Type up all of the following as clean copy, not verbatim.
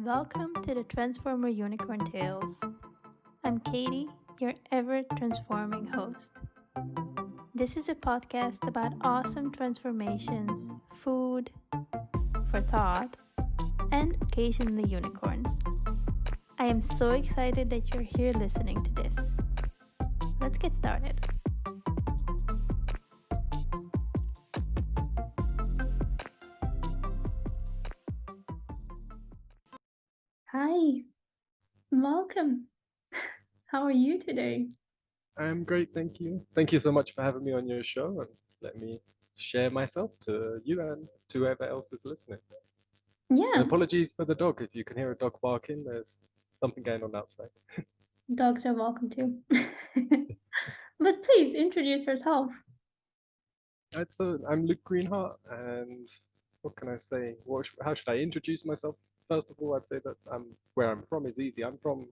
Welcome to the Transformer Unicorn Tales. I'm Katie, your ever transforming host. This is a podcast about awesome transformations, food, for thought, and occasionally unicorns. I am so excited that you're here listening to this. Let's get started. Hi, welcome. How are you today? I'm great, thank you. Thank you so much for having me on your show and let me share myself to you and to whoever else is listening. And Yeah, apologies for the dog. If you can hear a dog barking, there's something going on outside. dogs are welcome too. But please introduce yourself. So I'm Luke Greenheart, and what can I say? How should I introduce myself? First of all, I'd say that where I'm from is easy. I'm from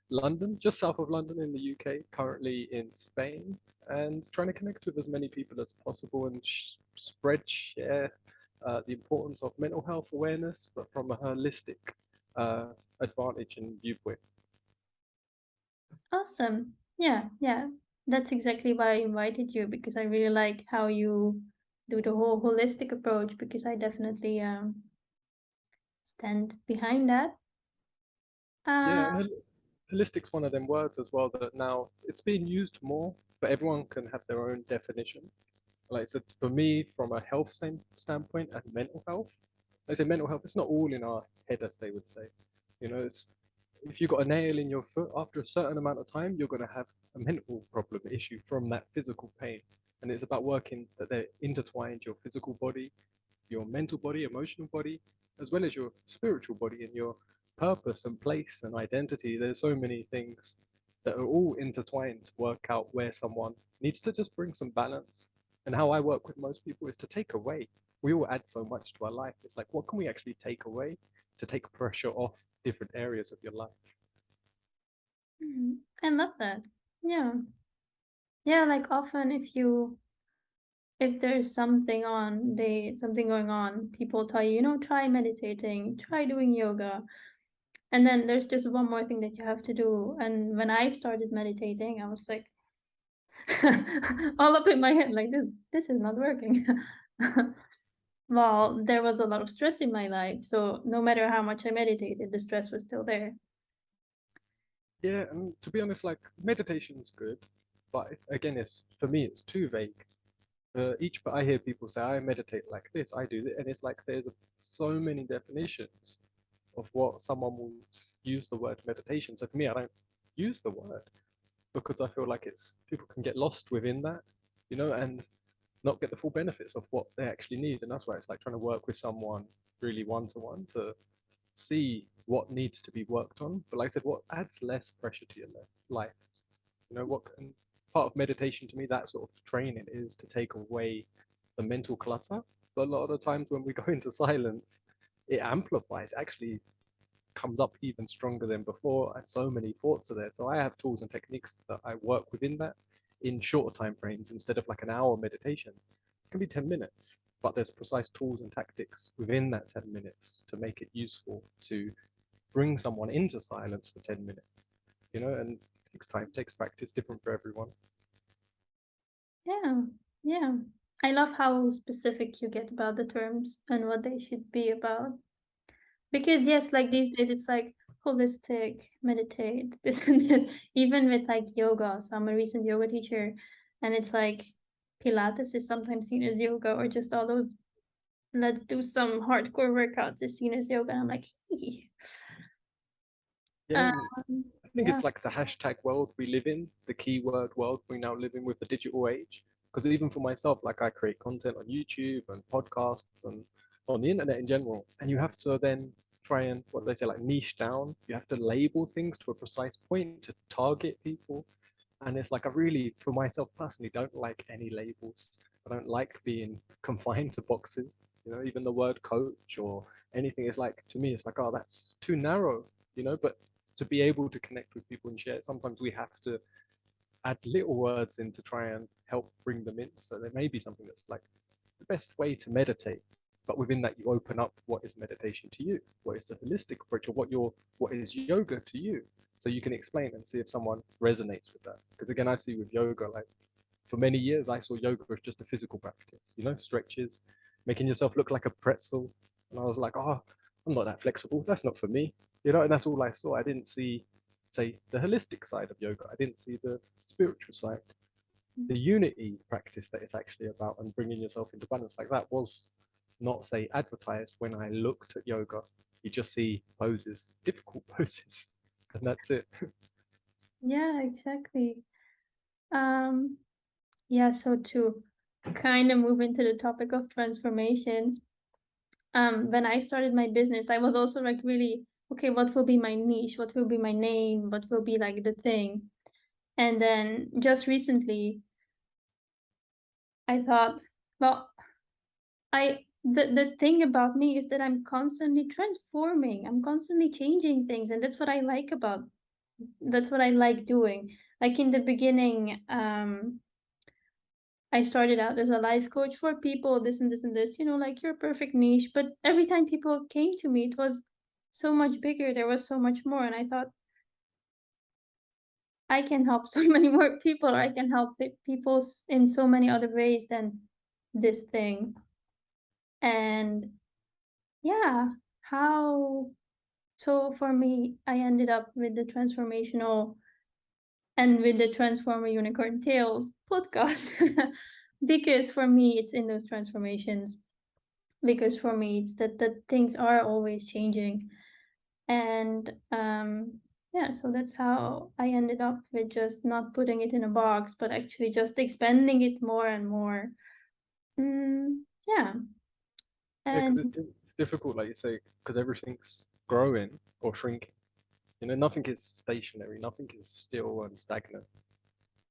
London, just south of London in the UK, currently in Spain, and trying to connect with as many people as possible and share the importance of mental health awareness, but from a holistic uh, advantage and viewpoint. Awesome. Yeah. That's exactly why I invited you because I really like how you do the whole holistic approach because I definitely stand behind that. Yeah, Uh, and holistic's one of them words as well that now it's being used more, but everyone can have their own definition. Like I said, for me, from a health standpoint and mental health, like I say mental health, it's not all in our head, as they would say. It's if you've got a nail in your foot, after a certain amount of time, you're going to have a mental problem issue from that physical pain. And it's about working that they're intertwined, your physical body, your mental body, emotional body, as well as your spiritual body and your purpose and place and identity. There's so many things that are all intertwined to work out where someone needs to just bring some balance. And how I work with most people is to take away. We all add so much to our life. It's like, what can we actually take away to take pressure off different areas of your life? I love that. Yeah. Yeah, like often if there's something going on, people tell you, try meditating, try doing yoga. And then there's just one more thing that you have to do. And when I started meditating, I was like all up in my head, like this is not working. Well, there was a lot of stress in my life, so no matter how much I meditated, the stress was still there. Yeah, and to be honest, like meditation is good, but again, it's for me, it's too vague. But I hear people say I meditate like this, I do this, and it's like there's so many definitions of what someone will use the word meditation. So for me, I don't use the word because I feel like it's people can get lost within that, and not get the full benefits of what they actually need. And that's why it's like trying to work with someone really one to one to see what needs to be worked on. But like I said, what adds less pressure to your life? What can, part of meditation to me, that sort of training is to take away the mental clutter. But a lot of the times when we go into silence, it amplifies, actually comes up even stronger than before, and so many thoughts are there. So I have tools and techniques that I work within that in shorter time frames. Instead of like an hour meditation, it can be 10 minutes, but there's precise tools and tactics within that 10 minutes to make it useful to bring someone into silence for 10 minutes, and it takes time, takes practice, different for everyone. Yeah, yeah. I love how specific you get about the terms and what they should be about. Because yes, like these days it's like holistic, meditate, this and that. Even with like yoga. So I'm a recent yoga teacher and it's like Pilates is sometimes seen as yoga or just all those let's do some hardcore workouts is seen as yoga. And I'm like, Yeah, and I think yeah. it's like the hashtag world we live in, the keyword world we now live in with the digital age. Because even for myself, like I create content on YouTube and podcasts and on the internet in general, and you have to then try and what they say like niche down. You have to label things to a precise point to target people, and it's like I really, for myself personally, don't like any labels. I don't like being confined to boxes. Even the word coach or anything is like to me, it's like, oh, that's too narrow. But to be able to connect with people and share, sometimes we have to add little words in to try and help bring them in. So there may be something that's like the best way to meditate. But within that, you open up what is meditation to you, what is the holistic approach, or what is yoga to you. So you can explain and see if someone resonates with that. Because again, I see with yoga, like for many years, I saw yoga as just a physical practice, stretches, making yourself look like a pretzel. And I was like, oh, I'm not that flexible. That's not for me. And that's all I saw. I didn't see, say, the holistic side of yoga. I didn't see the spiritual side, the unity practice that it's actually about, and bringing yourself into balance. Like that was not, say, advertised when I looked at yoga. You just see poses, difficult poses, and that's it. Yeah, exactly. Um, yeah, so to kind of move into the topic of transformations, when I started my business, I was also like really, okay, what will be my niche? What will be my name? What will be like the thing? And then just recently, I thought, well, the thing about me is that I'm constantly transforming. I'm constantly changing things, and that's what I like doing. Like in the beginning, I started out as a life coach for people, this and this and this, like your perfect niche. But every time people came to me, it was so much bigger. There was so much more. And I thought, I can help so many more people, or I can help the people in so many other ways than this thing. And yeah, how so for me, I ended up with the transformational and with the Transformer Unicorn Tales podcast. Because for me, it's in those transformations. Because for me, it's that things are always changing. And yeah, so that's how I ended up with just not putting it in a box, but actually just expanding it more and more. Yeah. Yeah, because And it's difficult, like you say, because everything's growing or shrinking. Nothing is stationary, nothing is still and stagnant.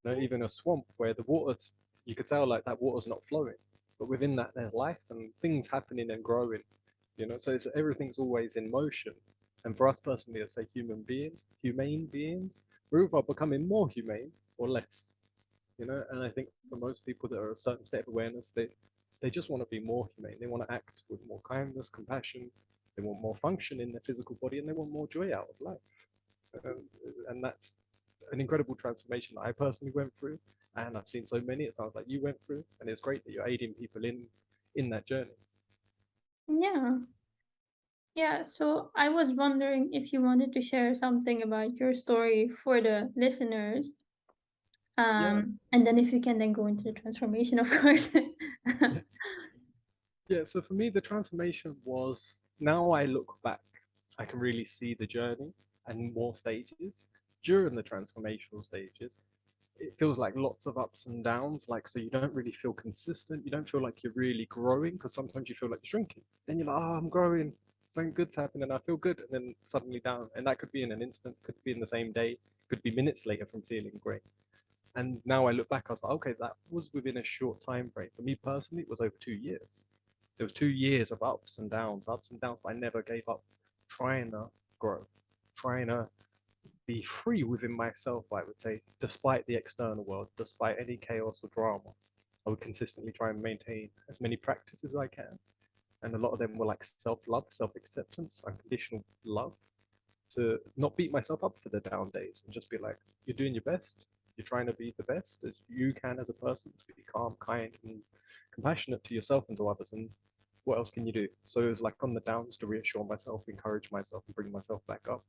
Even a swamp where the water's, you could tell like that water's not flowing, but within that there's life and things happening and growing. So everything's always in motion. And for us personally, as say humane beings, we're either becoming more humane or less. And I think for most people that are a certain state of awareness, they just want to be more humane. They want to act with more kindness, compassion. They want more function in their physical body, and they want more joy out of life. Um, and that's an incredible transformation that I personally went through, and I've seen so many. It sounds like you went through, and it's great that you're aiding people in that journey. yeah. Yeah, so I was wondering if you wanted to share something about your story for the listeners. Yeah, And then if you can then go into the transformation, of course. yeah, yeah. So for me, the transformation was, now I look back, I can really see the journey and more stages. During the transformational stages, it feels like lots of ups and downs. Like, so you don't really feel consistent. You don't feel like you're really growing, because sometimes you feel like you're shrinking. Then you're like, oh, I'm growing. Something good's happening. I feel good. And then suddenly down. And that could be in an instant, could be in the same day, could be minutes later from feeling great. And now I look back, I was like, okay, that was within a short time frame. For me personally, it was over 2 years. There was 2 years of ups and downs, but I never gave up trying to grow, trying to be free within myself, I would say, despite the external world, despite any chaos or drama. I would consistently try and maintain as many practices as I can. And a lot of them were like self love, self acceptance, unconditional love, to not beat myself up for the down days and just be like, you're doing your best. You're trying to be the best as you can as a person, to be calm, kind, and compassionate to yourself and to others. And what else can you do? So it was like on the downs to reassure myself, encourage myself, and bring myself back up.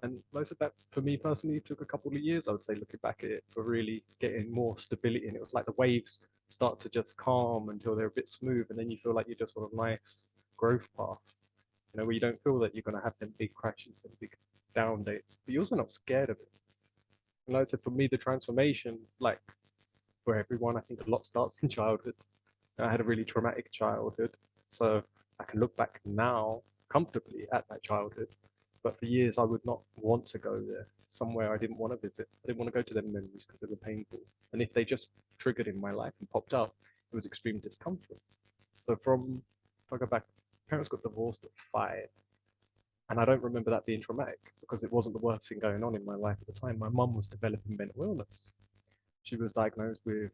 And most of that, for me personally, took a couple of years, I would say, looking back at it, for really getting more stability. And it was like the waves start to just calm until they're a bit smooth. And then you feel like you're just on a nice growth path, where you don't feel that you're going to have them big crashes and big down days, but you're also not scared of it. And like I said, for me, the transformation, like for everyone, I think a lot starts in childhood. I had a really traumatic childhood, so I can look back now comfortably at that childhood. But for years, I would not want to go there. Somewhere I didn't want to visit. I didn't want to go to them memories because they were painful. And if they just triggered in my life and popped up, it was extreme discomfort. So if I go back, parents got divorced at 5. And I don't remember that being traumatic because it wasn't the worst thing going on in my life at the time. My mum was developing mental illness. She was diagnosed with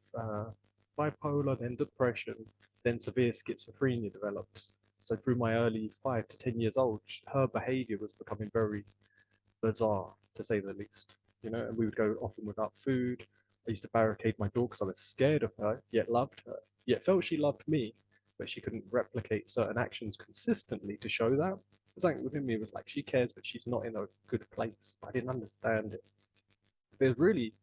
bipolar, then depression, then severe schizophrenia developed. So through my early 5 to 10 years old, her behavior was becoming very bizarre, to say the least. And we would go often without food. I used to barricade my door because I was scared of her, yet loved her, yet felt she loved me, but she couldn't replicate certain actions consistently to show that. Something within me was like, she cares, but she's not in a good place. I didn't understand it. There's really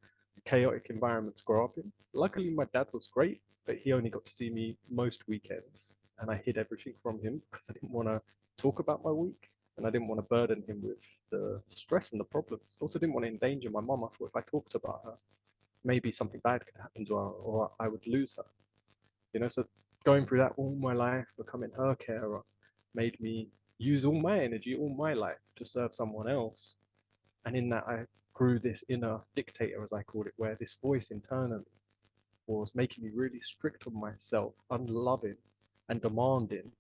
chaotic environment to grow up in. Luckily, my dad was great, but he only got to see me most weekends, and I hid everything from him because I didn't want to talk about my week, and I didn't want to burden him with the stress and the problems. I also didn't want to endanger my mum. I thought if I talked about her, maybe something bad could happen to her, or I would lose her. So going through that all my life, becoming her carer, made me use all my energy, all my life to serve someone else. And in that, I grew this inner dictator, as I called it, where this voice internally was making me really strict on myself, unloving and demanding,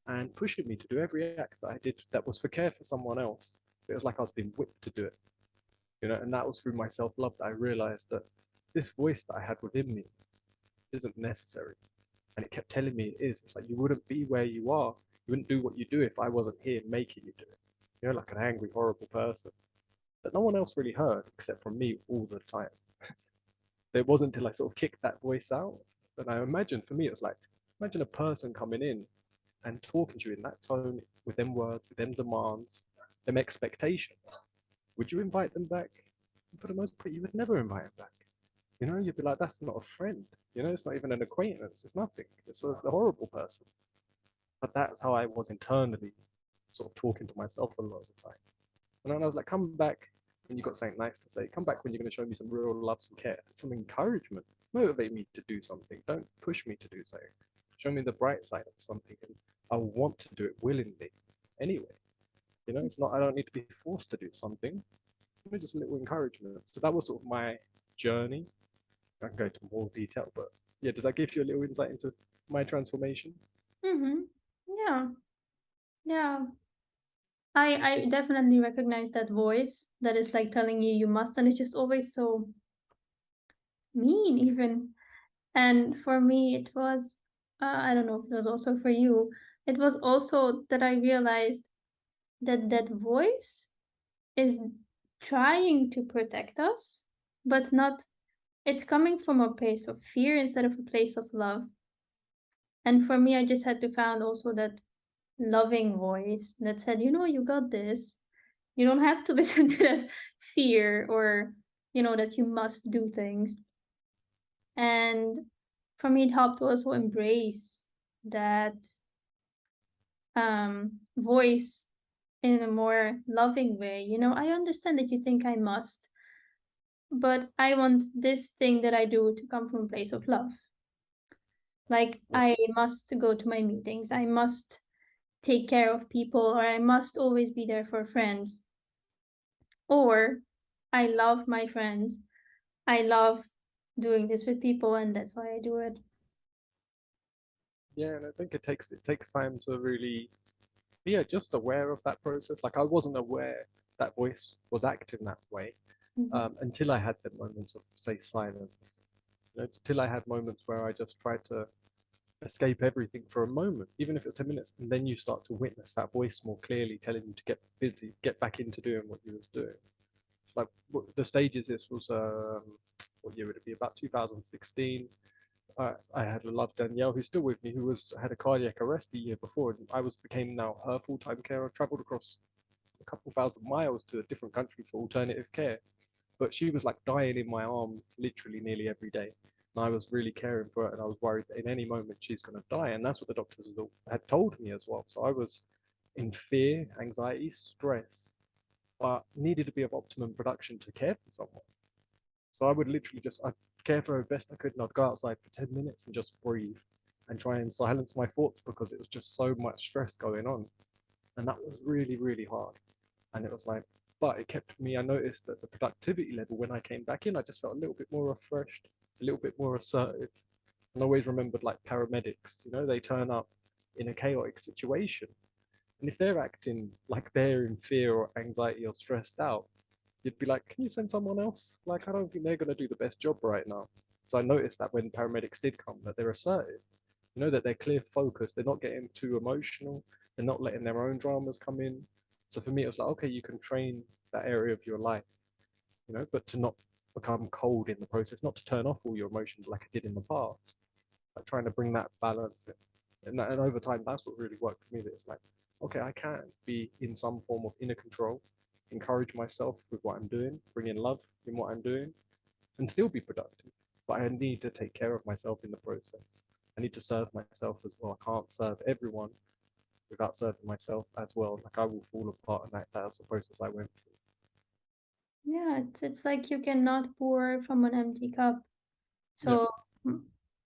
and pushing me to do every act that I did that was for care for someone else. It was like I was being whipped to do it. And that was through my self-love that I realized that this voice that I had within me isn't necessary. And it kept telling me it is. It's like you wouldn't be where you are. You wouldn't do what you do if I wasn't here making you do it. Like an angry, horrible person that no one else really heard except from me all the time. It wasn't until I sort of kicked that voice out. And I imagine for me, it's like, imagine a person coming in and talking to you in that tone, with them words, with them demands, them expectations. Would you invite them back? For the most part, you would never invite them back. You'd be like, that's not a friend. It's not even an acquaintance. It's nothing. It's a horrible person. But that's how I was internally, sort of talking to myself a lot of the time. And then I was like, come back when you've got something nice to say. Come back when you're going to show me some real love, some care, some encouragement. Motivate me to do something. Don't push me to do something. Show me the bright side of something. And I want to do it willingly anyway. It's not, I don't need to be forced to do something. Just a little encouragement. So that was sort of my journey. I can go into more detail, but yeah, does that give you a little insight into my transformation? Mm-hmm. Yeah. Yeah. I definitely recognize that voice that is like telling you you must, and it's just always so mean even. And for me, it was, I don't know if it was also for you, it was also that I realized that that voice is trying to protect us, but not, it's coming from a place of fear instead of a place of love. And for me, I just had to find also that loving voice that said, you got this. You don't have to listen to that fear or, that you must do things. And for me, it helped to also embrace that voice in a more loving way. I understand that you think I must, but I want this thing that I do to come from a place of love. Like, Yeah. I must go to my meetings, I must take care of people, or I must always be there for friends. Or I love my friends. I love doing this with people, and that's why I do it. Yeah, and I think it takes time to really be just aware of that process. Like I wasn't aware that voice was acting that way Mhm. until I had the moments of, say, silence. Until I had moments where I just tried to escape everything for a moment, even if it's 10 minutes, and then you start to witness that voice more clearly telling you to get busy, get back into doing what you was doing. Like the stages, this was what year would it be? About 2016. I had a love Danielle, who's still with me, who had a cardiac arrest the year before, and I became now her full-time carer. Traveled across a couple thousand miles to a different country for alternative care, but she was like dying in my arms literally nearly every day. And I was really caring for her, and I was worried that in any moment she's going to die, and that's what the doctors had told me as well. So I was in fear, anxiety, stress, but needed to be of optimum production to care for someone. So I would literally I'd care for her best I could, and I'd go outside for 10 minutes and just breathe and try and silence my thoughts because it was just so much stress going on. And that was really, really hard. And it was like, but it kept me, I noticed that the productivity level when I came back in, I just felt a little bit more refreshed, a little bit more assertive. And I always remembered like paramedics, they turn up in a chaotic situation. And if they're acting like they're in fear or anxiety or stressed out, you'd be like, can you send someone else? Like, I don't think they're going to do the best job right now. So I noticed that when paramedics did come, that they're assertive, that they're clear focused, they're not getting too emotional, they're not letting their own dramas come in. So for me, it was like, okay, you can train that area of your life, but to not become cold in the process, not to turn off all your emotions like I did in the past, like trying to bring that balance in. And over time, that's what really worked for me. That it's like, okay, I can be in some form of inner control, encourage myself with what I'm doing, bring in love in what I'm doing, and still be productive. But I need to take care of myself in the process. I need to serve myself as well. I can't serve everyone without serving myself as well. Like I will fall apart, and that's the process I went through. Yeah, it's like you cannot pour from an empty cup. Yeah, So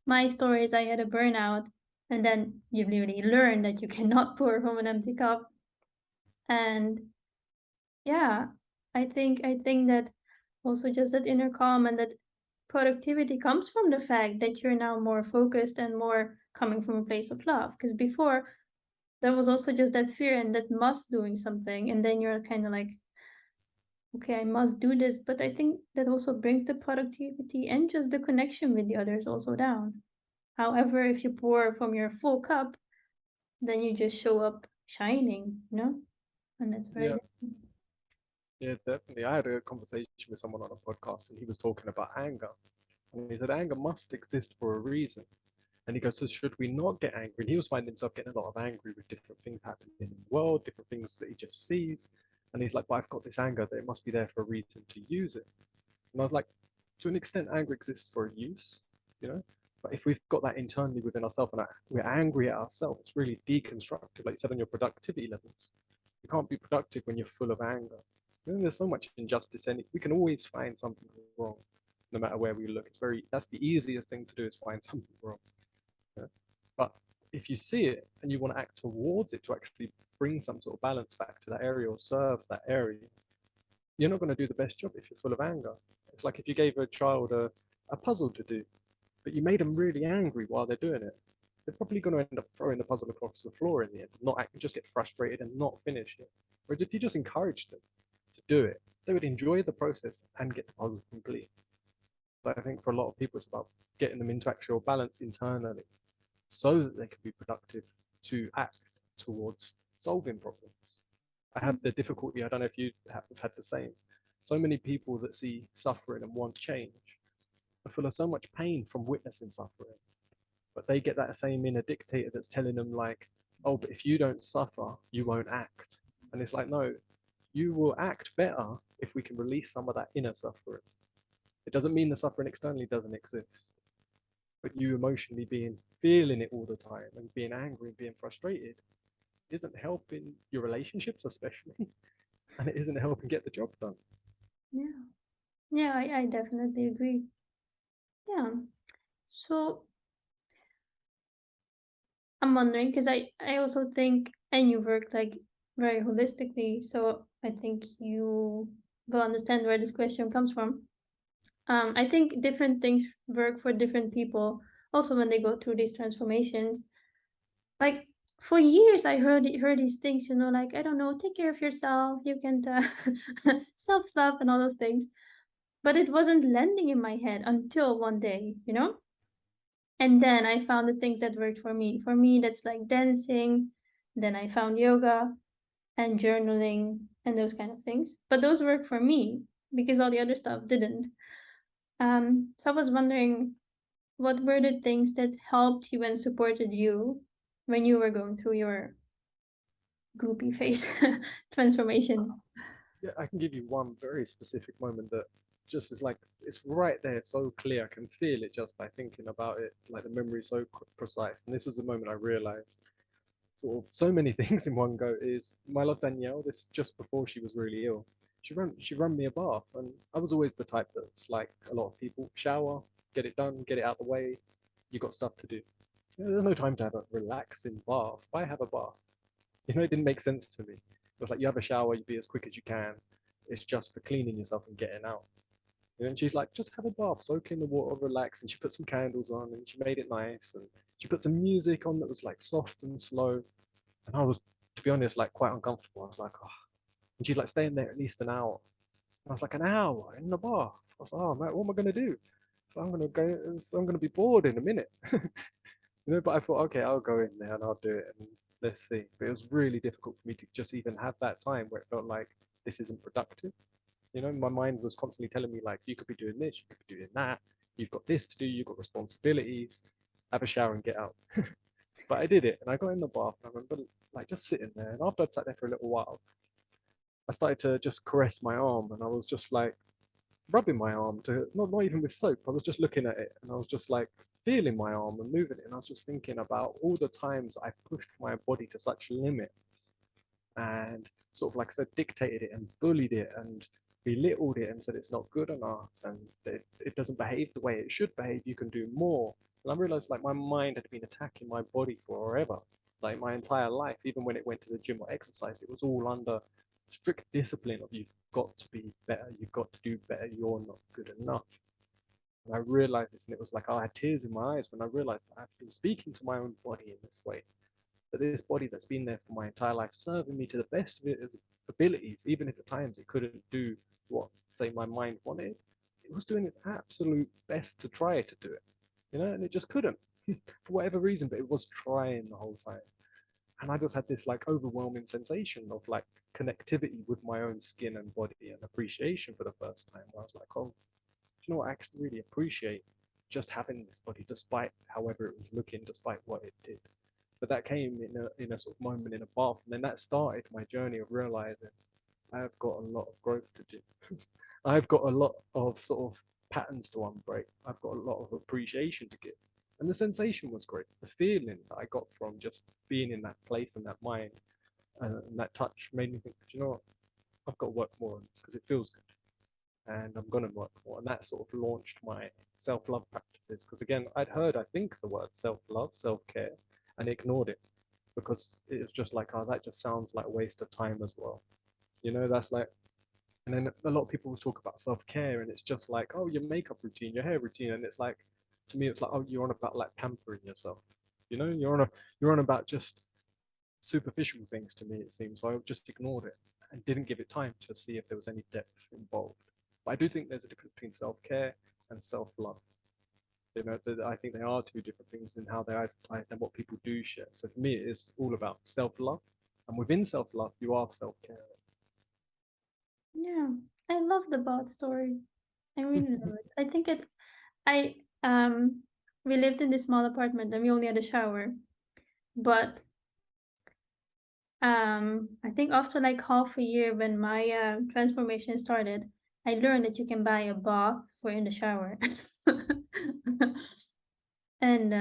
my story is I had a burnout, and then you really learn that you cannot pour from an empty cup. And yeah, I think that also just that inner calm and that productivity comes from the fact that you're now more focused and more coming from a place of love. Because before there was also just that fear and that must doing something, and then you're kind of like, okay, I must do this. But I think that also brings the productivity and just the connection with the others also down. However, if you pour from your full cup, then you just show up shining, And that's very yeah, different. yeah, definitely. I had a conversation with someone on a podcast, and he was talking about anger, and he said anger must exist for a reason. And he goes, so should we not get angry? And he was finding himself getting a lot of angry with different things happening in the world, different things that he just sees. And he's like, but I've got this anger that it must be there for a reason to use it. And I was like, to an extent, anger exists for a use, you know. But if we've got that internally within ourselves and we're angry at ourselves, it's really deconstructive. Like you said, on your productivity levels, you can't be productive when you're full of anger. There's so much injustice, and we can always find something wrong, no matter where we look. That's the easiest thing to do is find something wrong. Yeah. But if you see it and you want to act towards it to actually bring some sort of balance back to that area or serve that area, you're not going to do the best job if you're full of anger. It's like if you gave a child a puzzle to do, but you made them really angry while they're doing it. They're probably going to end up throwing the puzzle across the floor in the end, not just get frustrated and not finish it. Whereas if you just encourage them to do it, they would enjoy the process and get the puzzle complete. But I think for a lot of people, it's about getting them into actual balance internally so that they can be productive to act towards solving problems. I have the difficulty, I don't know if you have had the same. So many people that see suffering and want change are full of so much pain from witnessing suffering, but they get that same inner dictator that's telling them, like, oh, but if you don't suffer, you won't act. And it's like, no, you will act better if we can release some of that inner suffering. It doesn't mean the suffering externally doesn't exist, but you emotionally feeling it all the time and being angry and being frustrated isn't helping your relationships, especially, and it isn't helping get the job done. Yeah. Yeah, I definitely agree. Yeah. So I'm wondering because I also think and you work like very holistically, so I think you will understand where this question comes from. I think different things work for different people. Also, when they go through these transformations, like for years, I heard these things. Like I don't know, take care of yourself. You can self love and all those things. But it wasn't landing in my head until one day. And then I found the things that worked for me. For me, that's like dancing. Then I found yoga and journaling and those kind of things. But those work for me because all the other stuff didn't. So I was wondering, what were the things that helped you and supported you when you were going through your goopy face transformation? Yeah, I can give you one very specific moment that just is like it's right there, so clear. I can feel it just by thinking about it. Like the memory is so precise. And this was the moment I realized sort of so many things in one go. Is my love Danielle? This just before she was really ill. She run me a bath, and I was always the type that's like a lot of people: shower, get it done, get it out of the way. You got stuff to do. There's no time to have a relaxing bath. Why have a bath? It didn't make sense to me. It was like you have a shower, you be as quick as you can. It's just for cleaning yourself and getting out. And she's like, just have a bath, soak in the water, relax. And she put some candles on and she made it nice. And she put some music on that was like soft and slow. And I was, to be honest, like quite uncomfortable. I was like, oh. And she's like, stay in there at least an hour. And I was like, an hour in the bath. I was like, oh, man, what am I going to do? So I'm gonna go. I'm gonna be bored in a minute. But I thought, okay, I'll go in there and I'll do it and let's see. But it was really difficult for me to just even have that time where it felt like this isn't productive. My mind was constantly telling me like, you could be doing this, you could be doing that. You've got this to do. You've got responsibilities. Have a shower and get out. But I did it, and I got in the bath. And I remember like just sitting there, and after I'd sat there for a little while, I started to just caress my arm, and I was just like rubbing my arm to not even with soap. I was just looking at it, and I was just like feeling my arm and moving it, and I was just thinking about all the times I pushed my body to such limits and sort of like I said, dictated it and bullied it and belittled it and said it's not good enough and it doesn't behave the way it should behave. You can do more. And I realized like my mind had been attacking my body forever, like my entire life. Even when it went to the gym or exercised, it was all under strict discipline of you've got to be better, you've got to do better, you're not good enough. And I realized this, and it was like I had tears in my eyes when I realized that I've been speaking to my own body in this way. But this body that's been there for my entire life, serving me to the best of its abilities, even if at times it couldn't do what, say, my mind wanted, it was doing its absolute best to try to do it, and it just couldn't for whatever reason, but it was trying the whole time. And I just had this like overwhelming sensation of like connectivity with my own skin and body and appreciation for the first time. Where I was like, oh, you know what? I actually really appreciate just having this body, despite however it was looking, despite what it did. But that came in a sort of moment in a bath, and then that started my journey of realizing I have got a lot of growth to do. I've got a lot of sort of patterns to unbreak. I've got a lot of appreciation to give. And the sensation was great. The feeling that I got from just being in that place and that mind and that touch made me think, you know what? I've got to work more on this because it feels good and I'm going to work more. And that sort of launched my self love practices. Because again, I'd heard, I think, the word self love, self care, and ignored it because it was just like, oh, that just sounds like a waste of time as well. That's like, and then a lot of people will talk about self care, and it's just like, oh, your makeup routine, your hair routine, and it's like, to me, it's like, oh, you're on about like pampering yourself. You're on about just superficial things to me, it seems. So I just ignored it and didn't give it time to see if there was any depth involved. But I do think there's a difference between self care and self love. I think they are two different things in how they advertise and what people do share. So for me, it is all about self love. And within self love, you are self care. Yeah, I love the bot story. I really love it. I think it. I we lived in this small apartment and we only had a shower, but I think after like half a year when my transformation started, I learned that you can buy a bath for in the shower. And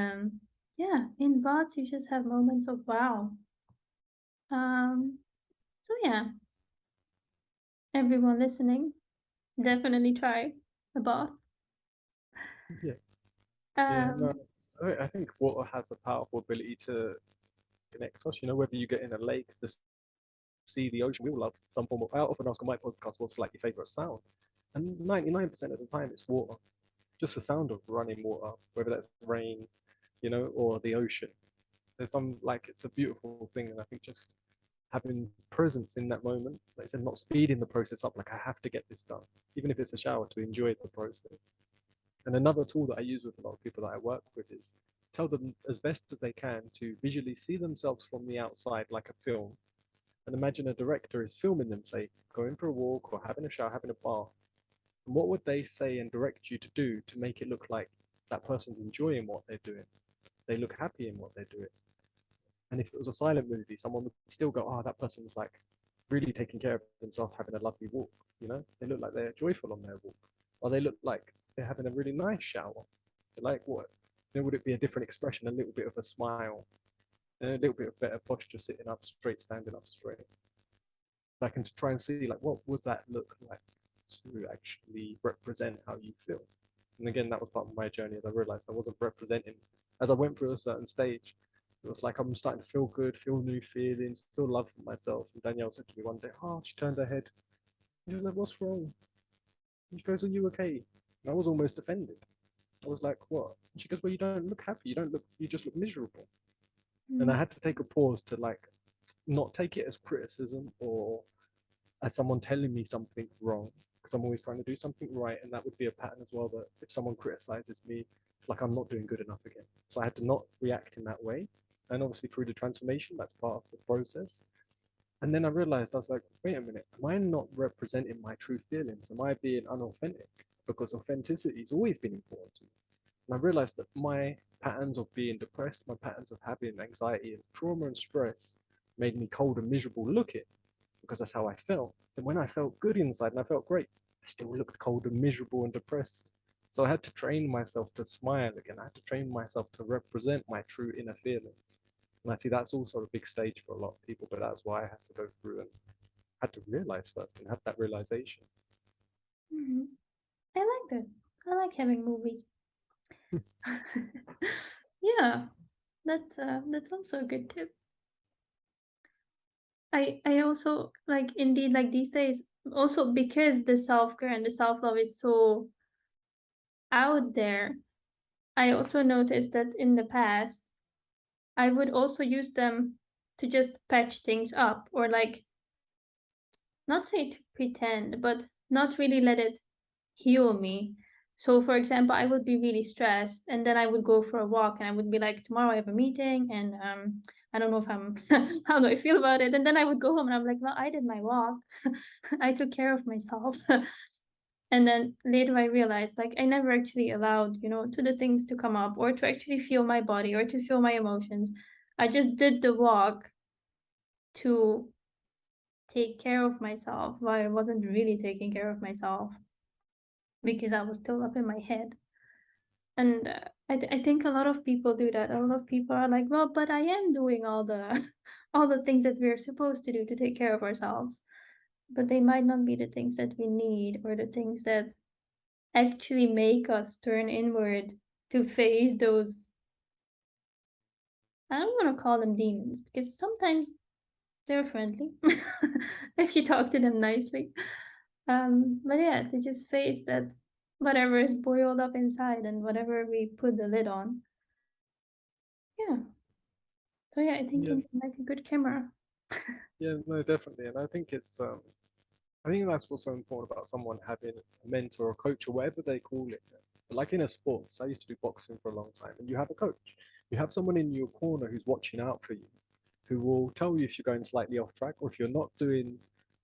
yeah, in bots you just have moments of wow. Um, so yeah, everyone listening, definitely try a bath. Yeah, yeah. No, Um, I think water has a powerful ability to connect us. Whether you get in a lake, the sea, the ocean, we all love some form of. I often ask on my podcast, what's like your favorite sound? And 99% of the time, it's water. Just the sound of running water, whether that's rain, or the ocean. There's some like it's a beautiful thing, and I think just having presence in that moment, like I said, not speeding the process up, like I have to get this done, even if it's a shower, to enjoy the process. And another tool that I use with a lot of people that I work with is tell them as best as they can to visually see themselves from the outside like a film, and imagine a director is filming them, say, going for a walk or having a shower, having a bath. And what would they say and direct you to do to make it look like that person's enjoying what they're doing? They look happy in what they're doing. And if it was a silent movie, someone would still go, oh, that person's like really taking care of themselves, having a lovely walk. They look like they're joyful on their walk, or they look like they're having a really nice shower. Like what? Would it be a different expression, a little bit of a smile, and a little bit of better posture, sitting up straight, standing up straight? I can try and see like what would that look like to actually represent how you feel. And again, that was part of my journey as I realized I wasn't representing. As I went through a certain stage, it was like I'm starting to feel good, feel new feelings, feel love for myself. And Danielle said to me one day, oh, she turned her head. She was like, what's wrong? And she goes, are you okay? And I was almost offended. I was like, what? And she goes, well, you don't look happy. You just look miserable. And I mm, had to take a pause to like not take it as criticism or as someone telling me something wrong, because I'm always trying to do something right, and that would be a pattern as well. That if someone criticizes me, it's like I'm not doing good enough again. So I had to not react in that way, and obviously through the transformation, that's part of the process. And then I realized I was like, wait a minute, am I not representing my true feelings? Am I being unauthentic? Because authenticity has always been important to me. And I realized that my patterns of being depressed, my patterns of having anxiety and trauma and stress made me cold and miserable looking because that's how I felt. And when I felt good inside and I felt great, I still looked cold and miserable and depressed. So I had to train myself to smile again. I had to train myself to represent my true inner feelings. And I see that's also a big stage for a lot of people, but that's why I had to go through and had to realize first and have that realization. Mm-hmm. I like that. I like having movies. Yeah, that's also a good tip. I also like indeed like these days also because the self-care and the self-love is so out there. I also noticed that in the past I would also use them to just patch things up or like not say to pretend, but not really let it heal me. So, for example, I would be really stressed, and then I would go for a walk, and I would be like, "Tomorrow I have a meeting, and I don't know if I'm how do I feel about it." And then I would go home, and I'm like, "Well, I did my walk, I took care of myself." And then later I realized, like, I never actually allowed, to the things to come up or to actually feel my body or to feel my emotions. I just did the walk to take care of myself while I wasn't really taking care of myself because I was still up in my head. And I think a lot of people do that. A lot of people are like, well, but I am doing all the all the things that we're supposed to do to take care of ourselves. But they might not be the things that we need or the things that actually make us turn inward to face those. I don't want to call them demons because sometimes they're friendly if you talk to them nicely. But yeah, to just face that whatever is boiled up inside and whatever we put the lid on. Yeah. So yeah, I think Yeah, you need like a good camera. yeah, no, definitely. And I think I think that's what's so important about someone having a mentor or coach or whatever they call it. But like in a sports, I used to do boxing for a long time, and you have a coach. You have someone in your corner who's watching out for you, who will tell you if you're going slightly off track or if you're not doing,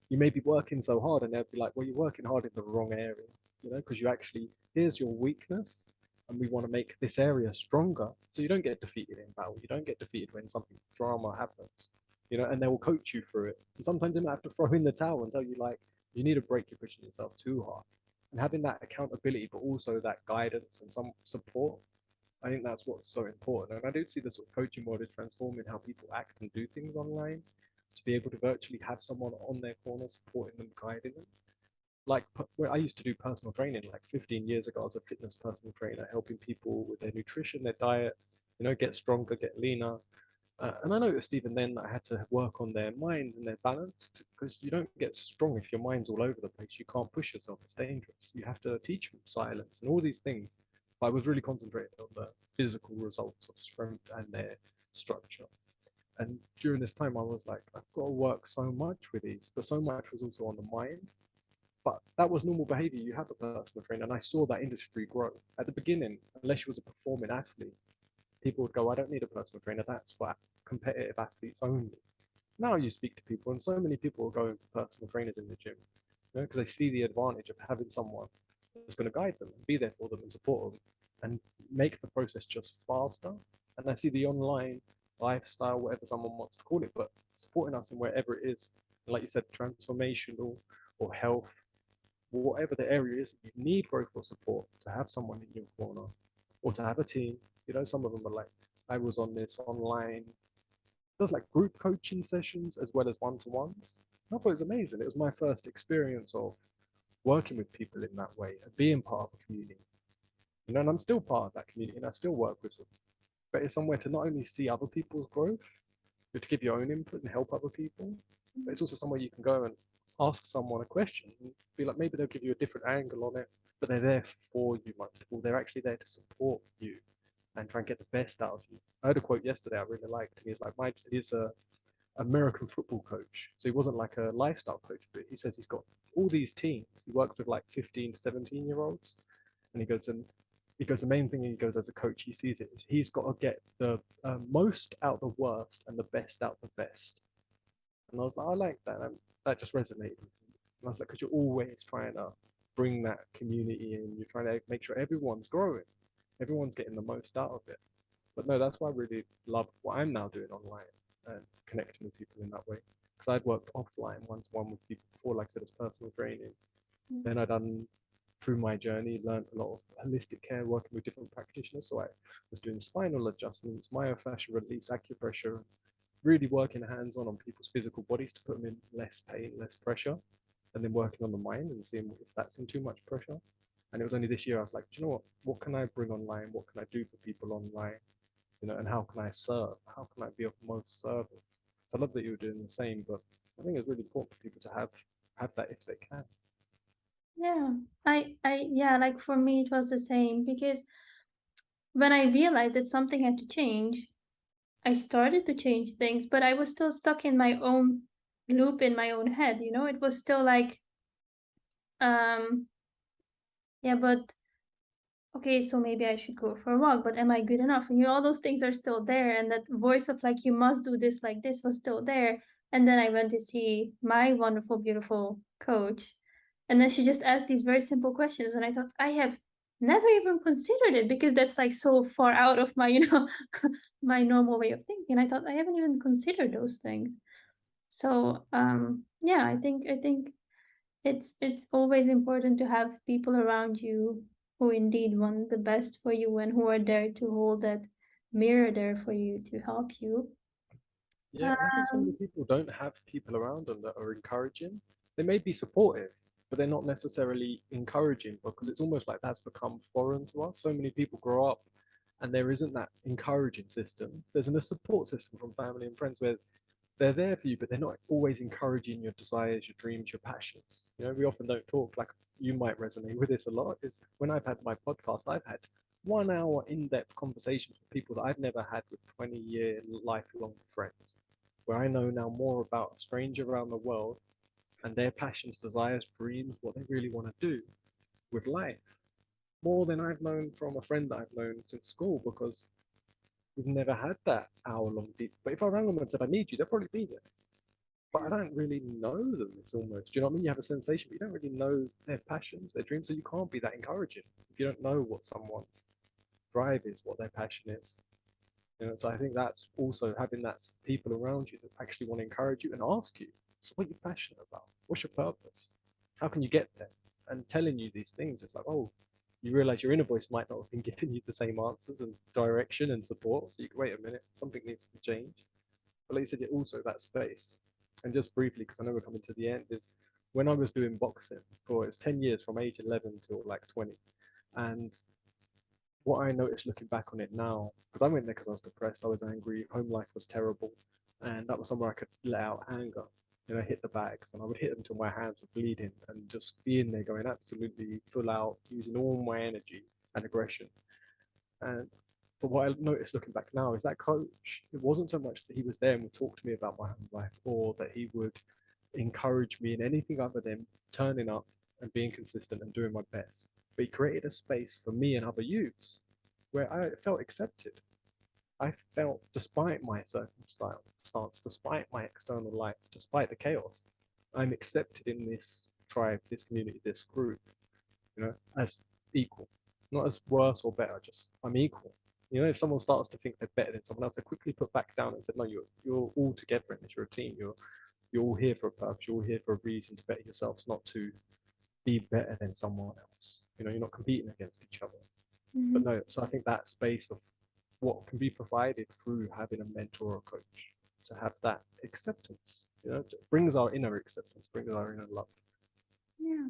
you may be working so hard, and they'll be like, well, you're working hard in the wrong area, because you actually, here's your weakness, and we want to make this area stronger. So you don't get defeated in battle. You don't get defeated when something drama happens, and they will coach you through it. And sometimes they might have to throw in the towel and tell you, like, you need a break, you're pushing yourself too hard. And having that accountability, but also that guidance and some support, I think that's what's so important. And I do see the sort of coaching model transforming how people act and do things online to be able to virtually have someone on their corner supporting them, guiding them. Like where I used to do personal training like 15 years ago, I was a fitness personal trainer, helping people with their nutrition, their diet, get stronger, get leaner, and I noticed even then that I had to work on their mind and their balance because you don't get strong if your mind's all over the place. You can't push yourself, it's dangerous. You have to teach them silence and all these things. But I was really concentrated on the physical results of strength and their structure. And during this time, I was like, I've got to work so much with these, but so much was also on the mind. But that was normal behavior. You have a personal trainer, and I saw that industry grow. At the beginning, unless you was a performing athlete, people would go, I don't need a personal trainer. That's for competitive athletes only. Now you speak to people, and so many people are going for personal trainers in the gym, because they see the advantage of having someone that's going to guide them and be there for them and support them and make the process just faster. And I see the online lifestyle, whatever someone wants to call it, but supporting us in wherever it is, like you said, transformational or health, whatever the area is, you need growth or support to have someone in your corner or to have a team. Some of them are like, I was on this online, there's like group coaching sessions as well as one-to-ones. I thought it was amazing. It was my first experience of working with people in that way and being part of a community. And I'm still part of that community and I still work with them. But it's somewhere to not only see other people's growth, but to give your own input and help other people. But it's also somewhere you can go and ask someone a question and be like, maybe they'll give you a different angle on it, but they're there for you, most of all. They're actually there to support you and try and get the best out of you. I heard a quote yesterday I really liked, and he's like, American football coach. So he wasn't like a lifestyle coach, but he says he's got all these teams. He works with like 15 to 17-year-olds. And he goes, the main thing he goes as a coach, he sees it is he's got to get the most out the worst and the best out the best. And I was like, I like that. And that just resonated with me. And I was like, because you're always trying to bring that community in. You're trying to make sure everyone's growing, everyone's getting the most out of it. But no, that's why I really love what I'm now doing online and connecting with people in that way. Because I'd worked offline one to one with people before, like I said, as personal training. Then I done through my journey, learned a lot of holistic care, working with different practitioners. So I was doing spinal adjustments, myofascial release, acupressure, really working hands-on on people's physical bodies to put them in less pain, less pressure, and then working on the mind and seeing if that's in too much pressure. And it was only this year I was like, do you know what? What can I bring online? What can I do for people online? And how can I serve? How can I be of most service? So I love that you were doing the same, but I think it's really important for people to have that if they can. Yeah. Yeah, like for me, it was the same because when I realized that something had to change, I started to change things, but I was still stuck in my own loop in my own head, you know? It was still like, um, yeah, but okay, so maybe I should go for a walk, but am I good enough? And all those things are still there. And that voice of like, you must do this like this was still there. And then I went to see my wonderful, beautiful coach. And then she just asked these very simple questions. And I thought, I have never even considered it because that's like so far out of my, my normal way of thinking. I thought I haven't even considered those things. So yeah, I think it's always important to have people around you who indeed want the best for you and who are there to hold that mirror there for you to help you. Yeah, and I think so many Um, people don't have people around them that are encouraging. They may be supportive, but they're not necessarily encouraging because it's almost like that's become foreign to us. So many people grow up and there isn't that encouraging system. There's a support system from family and friends where they're there for you, but they're not always encouraging your desires, your dreams, your passions. We often don't talk like you might resonate with this a lot. Is when I've had my podcast, I've had 1 hour in-depth conversations with people that I've never had with 20-year lifelong friends, where I know now more about a stranger around the world and their passions, desires, dreams, what they really want to do with life, more than I've known from a friend that I've known since school because we've never had that hour-long deep. But if I rang them and said I need you, they'll probably be there, but I don't really know them. It's almost, do you know what I mean? You have a sensation, but you don't really know their passions, their dreams, so you can't be that encouraging if you don't know what someone's drive is, what their passion is. So I think that's also having that people around you that actually want to encourage you and ask you, so what are you passionate about? What's your purpose? How can you get there? And telling you these things, it's like, oh, you realize your inner voice might not have been giving you the same answers and direction and support. So you can wait a minute, something needs to change. But like you said, it also that space. And just briefly, because I know we're coming to the end, is when I was doing boxing for it's 10 years from age 11 till like 20. And what I noticed looking back on it now, because I went there because I was depressed, I was angry, home life was terrible, and that was somewhere I could let out anger. Hit the bags, and I would hit them until my hands were bleeding, and just being there, going absolutely full out, using all my energy and aggression. And but what I noticed looking back now is that coach, it wasn't so much that he was there and would talk to me about my home life or that he would encourage me in anything other than turning up and being consistent and doing my best. But he created a space for me and other youths where I felt accepted. I felt, despite my circumstance, despite my external life, despite the chaos, I'm accepted in this tribe, this community, this group, as equal, not as worse or better. Just I'm equal. If someone starts to think they're better than someone else, they quickly put back down and said, "No, you're all together in this. You're a team. You're all here for a purpose. You're all here for a reason to better yourselves, not to be better than someone else. You're not competing against each other." But mhm. no, so I think that space of what can be provided through having a mentor or a coach to have that acceptance, brings our inner acceptance, brings our inner love. Yeah,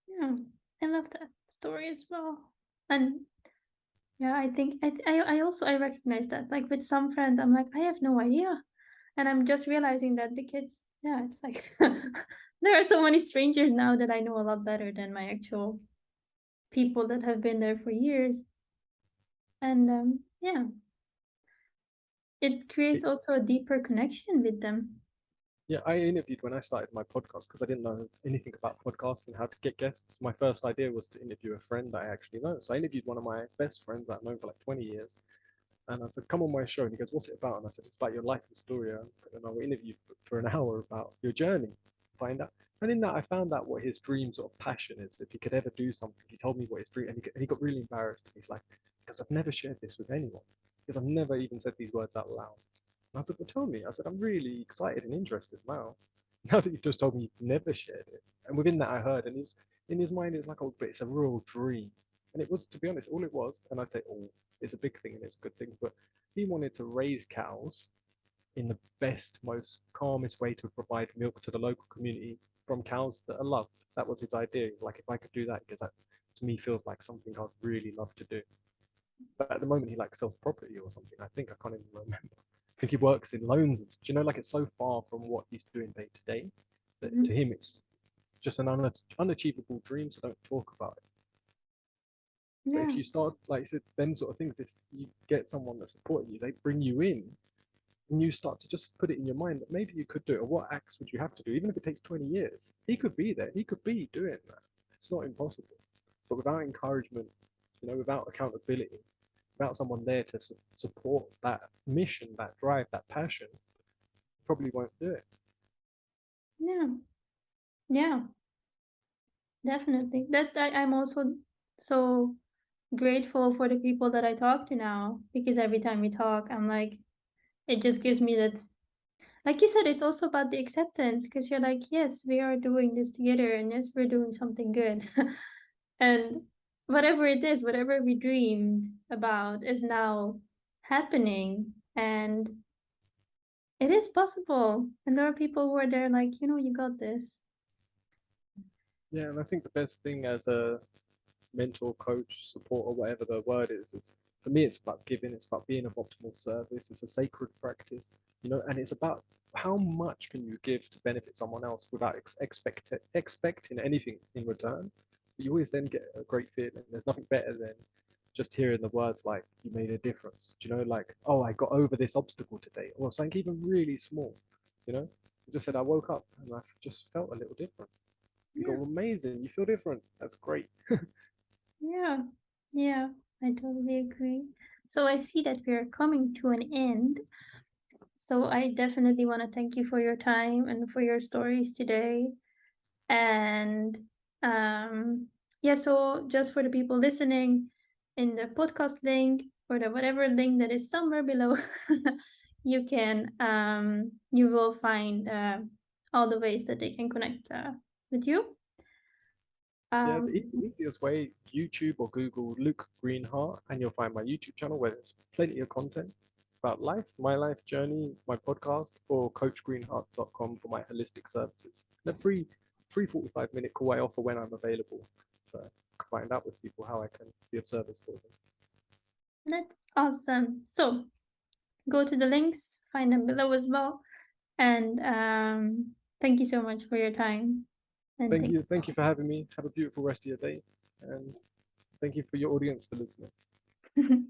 yeah. I love that story as well. And yeah, I think I also I recognize that. Like with some friends, I'm like, I have no idea. And I'm just realizing that because yeah, it's like there are so many strangers now that I know a lot better than my actual people that have been there for years. And yeah, it creates It, also a deeper connection with them. Yeah, I interviewed when I started my podcast because I didn't know anything about podcasting, how to get guests. My first idea was to interview a friend that I actually know. So I interviewed one of my best friends that I've known for like 20 years. And I said, come on my show. And he goes, what's it about? And I said, it's about your life and story. And I interviewed for an hour about your journey. Find out. And in that, I found out what his dream sort of passion is. If he could ever do something, he told me what his dream, and he got really embarrassed. He's like, because I've never shared this with anyone. Because I've never even said these words out loud. And I said, well, tell me. I said, I'm really excited and interested now. Now that you've just told me you've never shared it. And within that, I heard, and he's in his mind, it's like, oh, but it's a real dream. And it was, to be honest, all it was. And I say, oh, it's a big thing and it's a good thing, but he wanted to raise cows in the best, most calmest way to provide milk to the local community from cows that are loved. That was his idea. He's like, if I could do that, because that to me feels like something I'd really love to do. But at the moment, he like sells property or something. I think I can't even remember. I think he works in loans. Do you know, like it's so far from what he's doing day to day that Mhm. to him it's just an unachievable dream. So don't talk about it. But if Yeah. you start, like I said, them sort of things, if you get someone that's supporting you, they bring you in, and you start to just put it in your mind that maybe you could do it, or what acts would you have to do, even if it takes 20 years. He could be there. He could be doing that. It's not impossible. But without encouragement, without accountability, without someone there to support that mission, that drive, that passion, probably won't do it. Yeah. Yeah. Definitely. I'm also so grateful for the people that I talk to now because every time we talk, I'm like, it just gives me that, like you said, it's also about the acceptance because you're like, yes, we are doing this together and yes, we're doing something good. And whatever it is, whatever we dreamed about is now happening and it is possible. And there are people who are there like, you got this. Yeah, and I think the best thing as a mentor, coach, support, or whatever the word is for me, it's about giving, it's about being of optimal service, it's a sacred practice, and it's about how much can you give to benefit someone else without expecting anything in return. But you always then get a great feeling. There's nothing better than just hearing the words like you made a difference. Like, oh, I got over this obstacle today, or something even really small. You just said I woke up and I just felt a little different. You Yeah. go amazing. You feel different. That's great. Yeah, yeah, I totally agree. So I see that we are coming to an end. So I definitely want to thank you for your time and for your stories today. And um, yeah, so just for the people listening, in the podcast link or the whatever link that is somewhere below, you will find all the ways that they can connect with you. Yeah, Um, the easiest way, YouTube or Google Luke Greenheart, and you'll find my YouTube channel where there's plenty of content about life, my life journey, my podcast, or coachgreenheart.com for my holistic services. And a free 45-minute call I offer when I'm available. So I can find out with people how I can be of service for them. that's awesome. So go to the links, find them below as well. And thank you so much for your time. And Thank you. Thank you for having me. Have a beautiful rest of your day. And thank you for your audience for listening. thank